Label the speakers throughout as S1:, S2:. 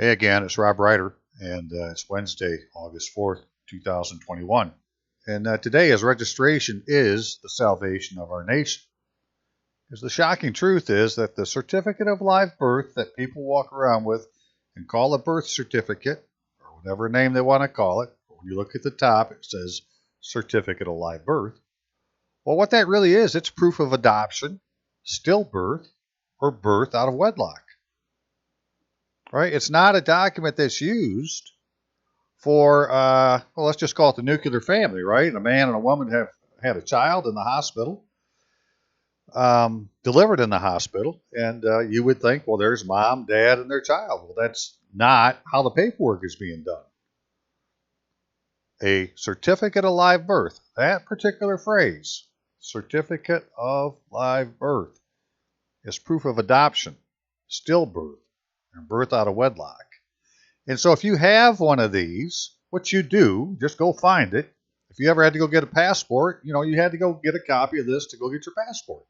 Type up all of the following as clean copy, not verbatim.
S1: Hey again, it's Rob Ryder, and it's Wednesday, August 4th, 2021. And today, as registration is the salvation of our nation. Because the shocking truth is that the certificate of live birth that people walk around with and call a birth certificate, or whatever name they want to call it, when you look at the top, it says certificate of live birth. Well, what that really is, it's proof of adoption, stillbirth, or birth out of wedlock. Right? It's not a document that's used for, well, let's just call it the nuclear family, right? A man and a woman have had a child in the hospital, delivered in the hospital, and you would think, well, there's mom, dad, and their child. Well, that's not how the paperwork is being done. A certificate of live birth, that particular phrase, certificate of live birth, is proof of adoption, stillbirth, and birth out of wedlock. And so if you have one of these, what you do, just go find it. If you ever had to go get a passport, you had to go get a copy of this to go get your passport.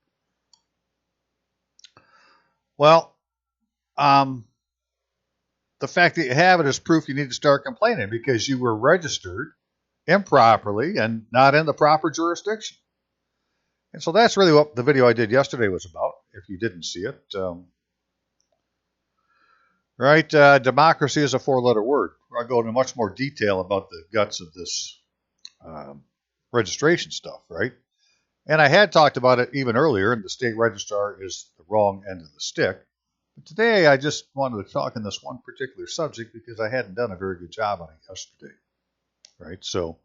S1: Well, the fact that you have it is proof you need to start complaining because you were registered improperly and not in the proper jurisdiction. And so that's really what the video I did yesterday was about, if you didn't see it. Right? Democracy is a four-letter word. I'll go into much more detail about the guts of this registration stuff, right? And I had talked about it even earlier, and the state registrar is the wrong end of the stick. But today I just wanted to talk on this one particular subject because I hadn't done a very good job on it yesterday, right? So,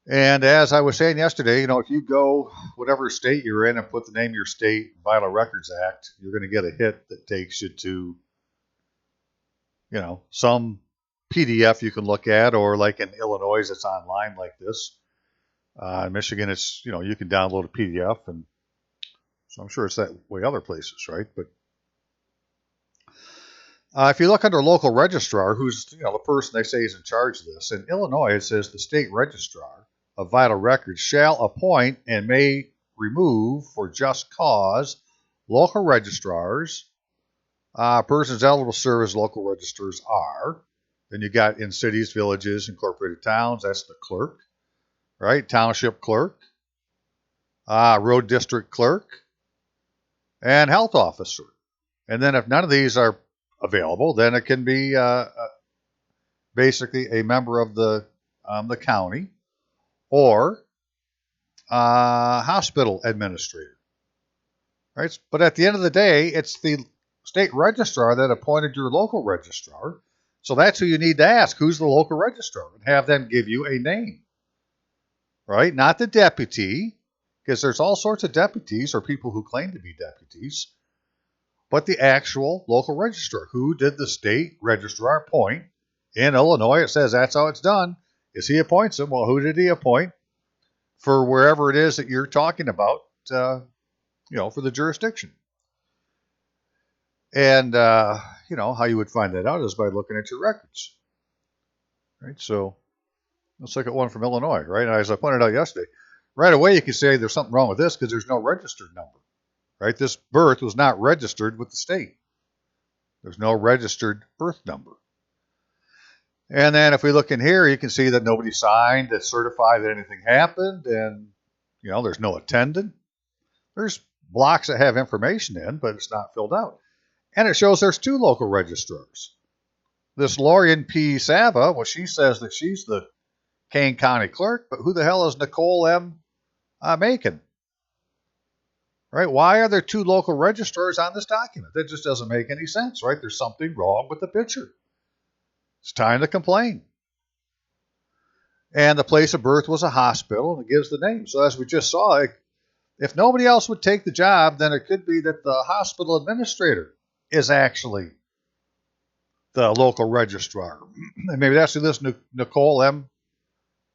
S1: and as I was saying yesterday, if you go whatever state you're in and put the name of your state, Vital Records Act, you're going to get a hit that takes you to, some PDF you can look at, or like in Illinois, it's online like this. In Michigan, it's, you can download a PDF, and so I'm sure it's that way other places, right? But if you look under local registrar, who's, the person they say is in charge of this, in Illinois, it says the state registrar of vital records shall appoint and may remove for just cause local registrars. Persons eligible to serve as local registrars are. Then you got in cities, villages, incorporated towns, that's the clerk, right? Township clerk, road district clerk, and health officer. And then if none of these are available, then it can be basically a member of the county or hospital administrator, right? But at the end of the day, it's the state registrar that appointed your local registrar. So that's who you need to ask. Who's the local registrar? And have them give you a name, right? Not the deputy, because there's all sorts of deputies or people who claim to be deputies, but the actual local registrar. Who did the state registrar appoint? In Illinois, it says that's how it's done, is he appoints them. Well, who did he appoint for wherever it is that you're talking about, for the jurisdiction? And, how you would find that out is by looking at your records, right? So let's look at one from Illinois, right? And as I pointed out yesterday, right away you can say there's something wrong with this because there's no registered number, right? This birth was not registered with the state. There's no registered birth number. And then if we look in here, you can see that nobody signed to certify that anything happened, and, there's no attendant. There's blocks that have information in, but it's not filled out. And it shows there's two local registrars. This Lorian P. Sava, well, she says that she's the Kane County clerk, but who the hell is Nicole M. Macon? Right? Why are there two local registrars on this document? That just doesn't make any sense, right? There's something wrong with the picture. It's time to complain. And the place of birth was a hospital, and it gives the name. So as we just saw, if nobody else would take the job, then it could be that the hospital administrator is actually the local registrar. And maybe that's who this Nicole M.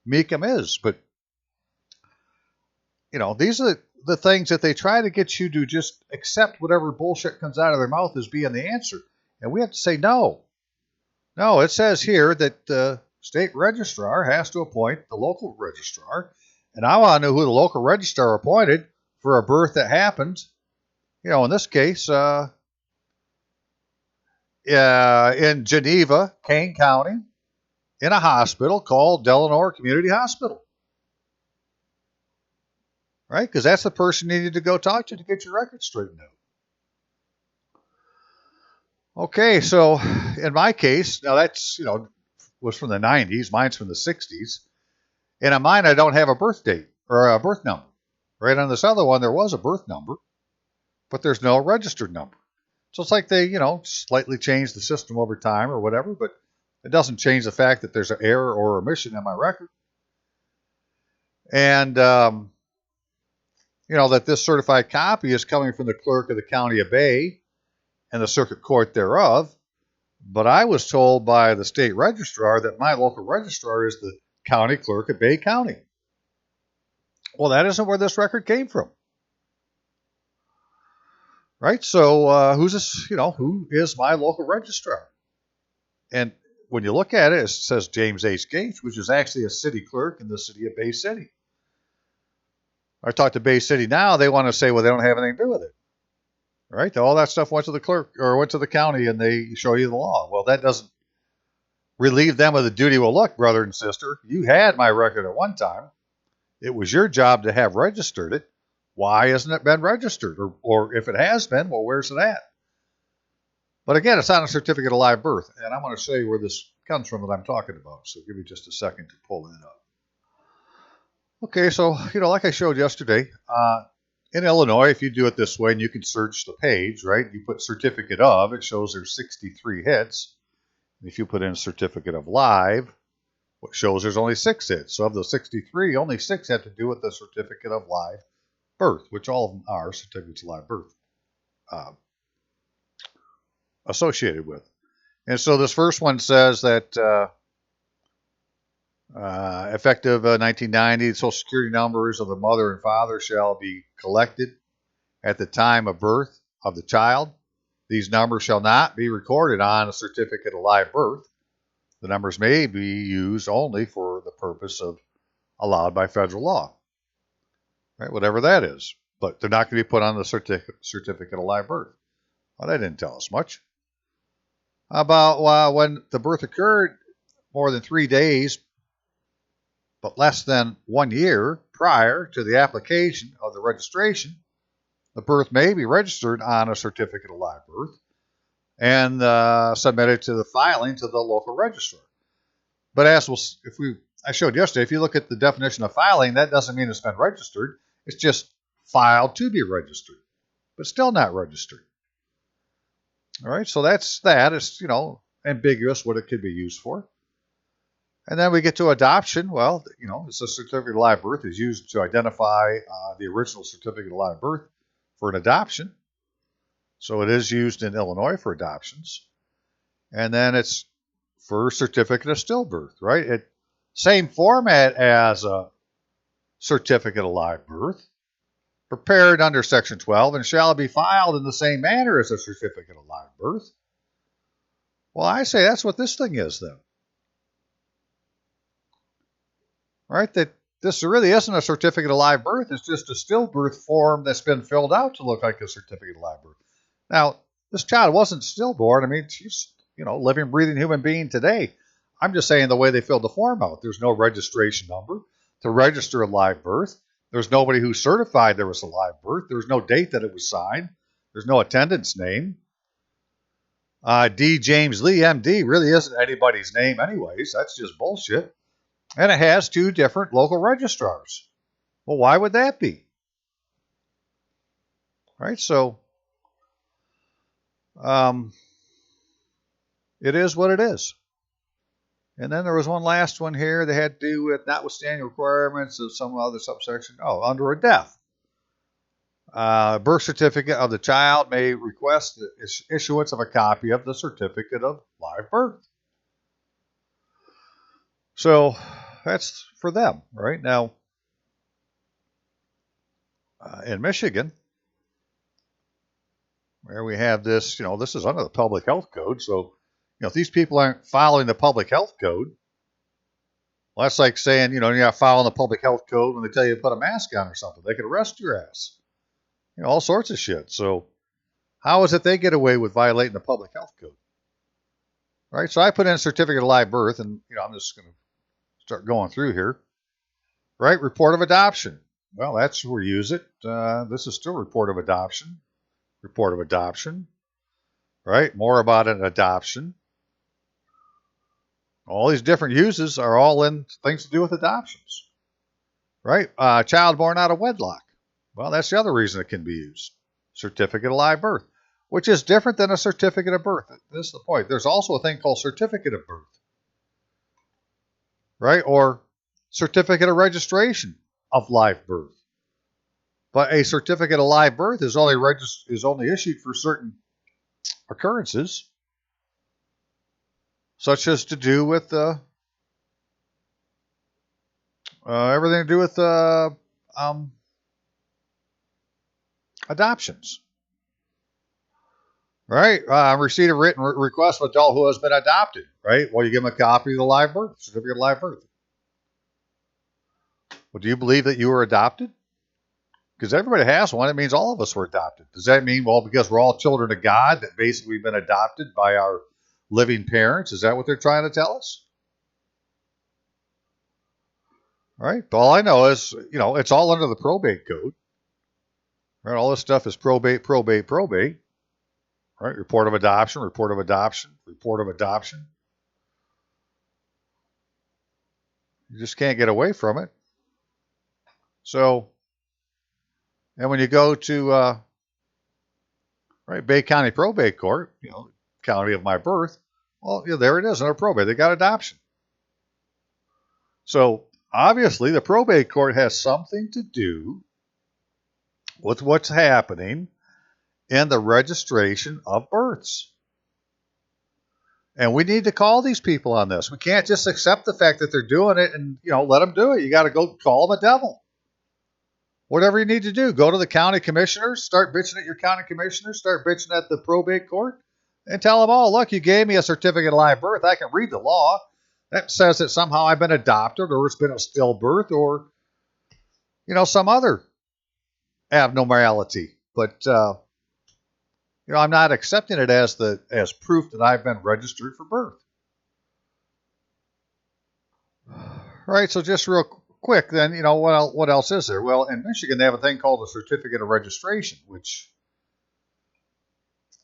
S1: Meekum is. But, these are the things that they try to get you to just accept whatever bullshit comes out of their mouth as being the answer. And we have to say no. No, it says here that the state registrar has to appoint the local registrar. And I want to know who the local registrar appointed for a birth that happened. In this case, in Geneva, Kane County, in a hospital called Delaware Community Hospital. Right? Because that's the person you needed to go talk to get your records straightened out. Okay, so in my case, now that's, was from the 90s. Mine's from the 60s. And on mine, I don't have a birth date or a birth number. Right on this other one, there was a birth number, but there's no registered number. So it's like they, slightly changed the system over time or whatever, but it doesn't change the fact that there's an error or omission in my record. And, that this certified copy is coming from the clerk of the County of Bay and the circuit court thereof. But I was told by the state registrar that my local registrar is the county clerk of Bay County. Well, that isn't where this record came from. Right? So who's this, who is my local registrar? And when you look at it, it says James H. Gates, which is actually a city clerk in the city of Bay City. I talked to Bay City now, they want to say, well, they don't have anything to do with it. Right? All that stuff went to the clerk or went to the county and they show you the law. Well, that doesn't relieve them of the duty. Well, look, brother and sister, you had my record at one time. It was your job to have registered it. Why hasn't it been registered? Or if it has been, well, where's it at? But again, it's not a certificate of live birth. And I'm going to show you where this comes from that I'm talking about. So give me just a second to pull that up. Okay, so, like I showed yesterday, in Illinois, if you do it this way and you can search the page, right, you put certificate of, it shows there's 63 hits. And if you put in certificate of live, what shows there's only 6 hits. So of the 63, only 6 have to do with the certificate of live birth, which all of them are certificates of live birth associated with. And so this first one says that effective 1990, the Social Security numbers of the mother and father shall be collected at the time of birth of the child. These numbers shall not be recorded on a certificate of live birth. The numbers may be used only for the purpose of allowed by federal law, right? Whatever that is. But they're not going to be put on the certificate of live birth. Well, that didn't tell us much. About when the birth occurred more than 3 days, but less than 1 year prior to the application of the registration, the birth may be registered on a certificate of live birth and submitted to the filing to the local registrar. But as I showed yesterday, if you look at the definition of filing, that doesn't mean it's been registered. It's just filed to be registered, but still not registered. All right, so that's that. It's, ambiguous what it could be used for. And then we get to adoption. Well, it's a certificate of live birth is used to identify the original certificate of live birth for an adoption. So it is used in Illinois for adoptions. And then it's for certificate of stillbirth, right? Same format as a certificate of live birth, prepared under Section 12 and shall be filed in the same manner as a certificate of live birth. Well, I say that's what this thing is then. Right? That this really isn't a certificate of live birth. It's just a stillbirth form that's been filled out to look like a certificate of live birth. Now, this child wasn't stillborn. I mean, she's, living, breathing human being today. I'm just saying the way they filled the form out. There's no registration number to register a live birth. There's nobody who certified there was a live birth. There's no date that it was signed. There's no attendant's name. D. James Lee, MD, really isn't anybody's name anyways. That's just bullshit. And it has 2 different local registrars. Well, why would that be? Right, so it is what it is. And then there was one last one here that had to do with notwithstanding requirements of some other subsection. Oh, under a death. Birth certificate of the child may request the issuance of a copy of the certificate of live birth. So that's for them, right? Now, in Michigan, where we have this, this is under the public health code. So, if these people aren't following the public health code, well, that's like saying, you're not following the public health code when they tell you to put a mask on or something. They could arrest your ass. All sorts of shit. So how is it they get away with violating the public health code? right? So I put in a certificate of live birth, and I'm just going to start going through here, right? Report of adoption. Well, that's where we use it. This is still report of adoption. Report of adoption, right? More about an adoption. All these different uses are all in things to do with adoptions, right? Child born out of wedlock. Well, that's the other reason it can be used. Certificate of live birth, which is different than a certificate of birth. This is the point. There's also a thing called certificate of birth, right? Or certificate of registration of live birth. But a certificate of live birth is only issued for certain occurrences, such as to do with everything to do with adoptions. Right? Receipt of written request of adult who has been adopted. Right? Well, you give them a copy of the live birth certificate of live birth. Well, do you believe that you were adopted? Because everybody has one. It means all of us were adopted. Does that mean, well, because we're all children of God, that basically we've been adopted by our living parents? Is that what they're trying to tell us? Right? All I know is, it's all under the probate code. Right? All this stuff is probate. Right? Report of adoption. You just can't get away from it. So, and when you go to right, Bay County Probate Court, county of my birth, well, there it is under probate. They got adoption. So obviously, the probate court has something to do with what's happening in the registration of births. And we need to call these people on this. We can't just accept the fact that they're doing it and, let them do it. You got to go call them a devil. Whatever you need to do, go to the county commissioners, start bitching at your county commissioners, start bitching at the probate court, and tell them, oh, look, you gave me a certificate of live birth. I can read the law. That says that somehow I've been adopted or it's been a stillbirth or, some other abnormality. But, I'm not accepting it as proof that I've been registered for birth. Right, so just real quick, then, what else is there? Well, in Michigan, they have a thing called a certificate of registration, which,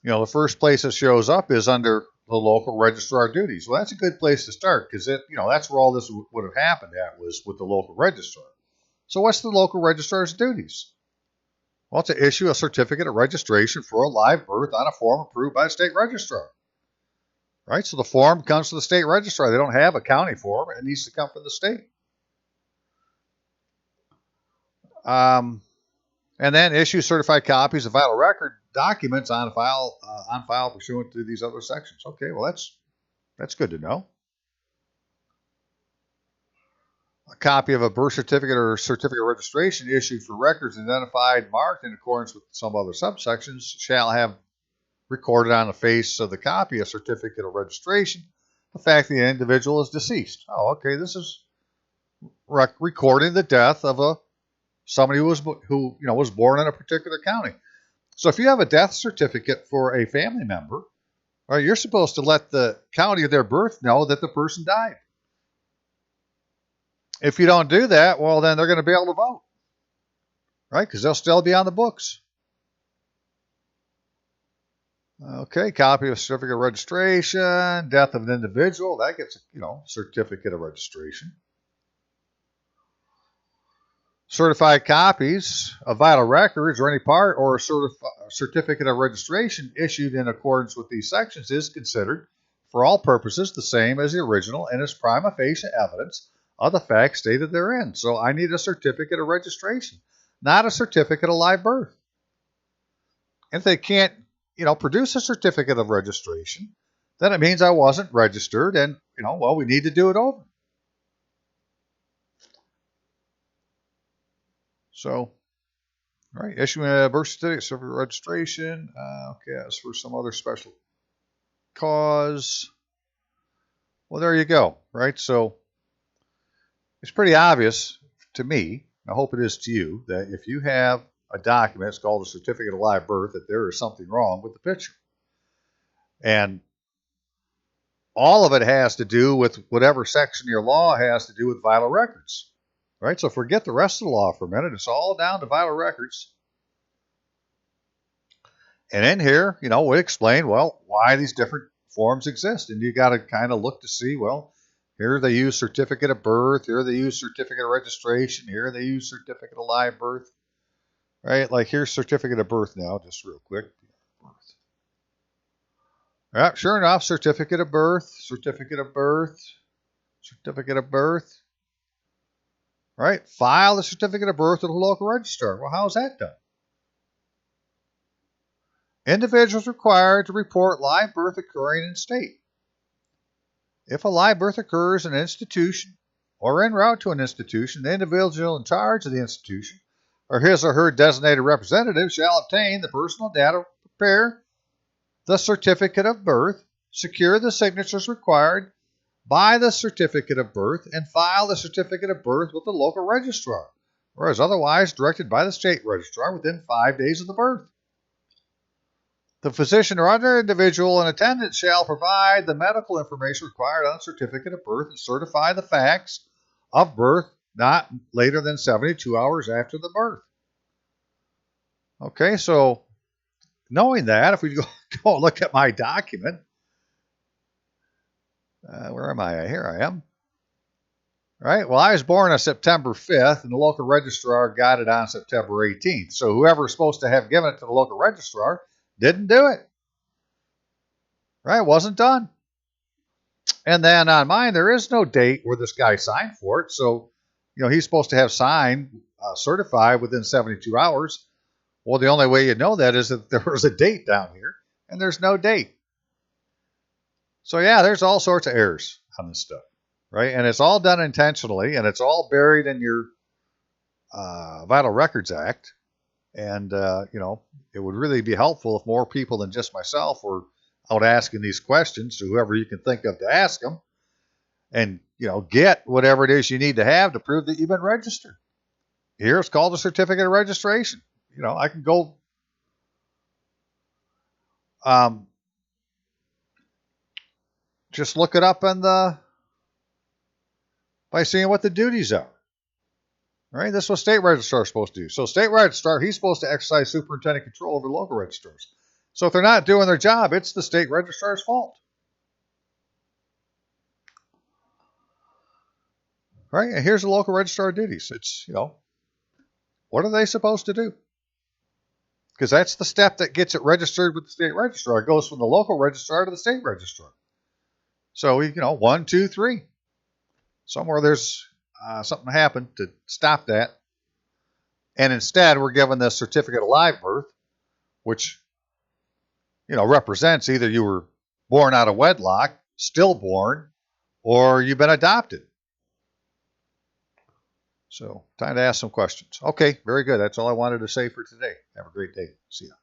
S1: the first place it shows up is under the local registrar duties. Well, that's a good place to start because that's where all this would have happened at, was with the local registrar. So what's the local registrar's duties? Well, to issue a certificate of registration for a live birth on a form approved by the state registrar. Right, so the form comes to the state registrar. They don't have a county form. It needs to come from the state. And then issue certified copies of vital record documents on file pursuant to these other sections. Okay, well that's good to know. A copy of a birth certificate or certificate of registration issued for records identified marked in accordance with some other subsections shall have recorded on the face of the copy a certificate of registration the fact that the individual is deceased. Oh, okay, this is recording the death of somebody who was born in a particular county. So if you have a death certificate for a family member, right, you're supposed to let the county of their birth know that the person died. If you don't do that, well, then they're going to be able to vote, right? Because they'll still be on the books. Okay, copy of certificate of registration, death of an individual, that gets, certificate of registration. Certified copies of vital records or any part or a certificate of registration issued in accordance with these sections is considered, for all purposes, the same as the original and is prima facie evidence of the facts stated therein. So I need a certificate of registration, not a certificate of live birth. If they can't, produce a certificate of registration, then it means I wasn't registered and, we need to do it over. So, all right, issuing a birth certificate of registration. Okay, that's for some other special cause. Well, there you go, right? So it's pretty obvious to me, I hope it is to you, that if you have a document, it's called a certificate of live birth, that there is something wrong with the picture. And all of it has to do with whatever section of your law has to do with vital records, right? So forget the rest of the law for a minute. It's all down to vital records. And in here, we explain, well, why these different forms exist. And you got to kind of look to see, well, here they use certificate of birth. Here they use certificate of registration. Here they use certificate of live birth, right? Like here's certificate of birth now, just real quick. Yeah, sure enough, certificate of birth, certificate of birth, certificate of birth. Right? File the certificate of birth with the local registrar. Well, how's that done? Individuals required to report live birth occurring in state. If a live birth occurs in an institution or en route to an institution, the individual in charge of the institution or his or her designated representative shall obtain the personal data, prepare the certificate of birth, secure the signatures required by the certificate of birth, and file the certificate of birth with the local registrar, or as otherwise directed by the state registrar within 5 days of the birth. The physician or other individual in attendance shall provide the medical information required on the certificate of birth and certify the facts of birth not later than 72 hours after the birth. Okay, so knowing that, if we go look at my document, where am I? Here I am. Right? Well, I was born on September 5th, and the local registrar got it on September 18th. So whoever's supposed to have given it to the local registrar didn't do it. Right? It wasn't done. And then on mine, there is no date where this guy signed for it. So, he's supposed to have signed, certified within 72 hours. Well, the only way you know that is that there was a date down here, and there's no date. So, yeah, there's all sorts of errors on this stuff, right? And it's all done intentionally, and it's all buried in your Vital Records Act. And, it would really be helpful if more people than just myself were out asking these questions to whoever you can think of to ask them and, get whatever it is you need to have to prove that you've been registered. Here it's called a certificate of registration. I can go just look it up by seeing what the duties are. All right, this is what state registrar is supposed to do. So state registrar, he's supposed to exercise superintendent control over local registrars. So if they're not doing their job, it's the state registrar's fault. All right, and here's the local registrar duties. It's, what are they supposed to do? Because that's the step that gets it registered with the state registrar. It goes from the local registrar to the state registrar. So, 1, 2, 3. Somewhere there's something happened to stop that. And instead, we're given the certificate of live birth, which, represents either you were born out of wedlock, stillborn, or you've been adopted. So, time to ask some questions. Okay, very good. That's all I wanted to say for today. Have a great day. See ya.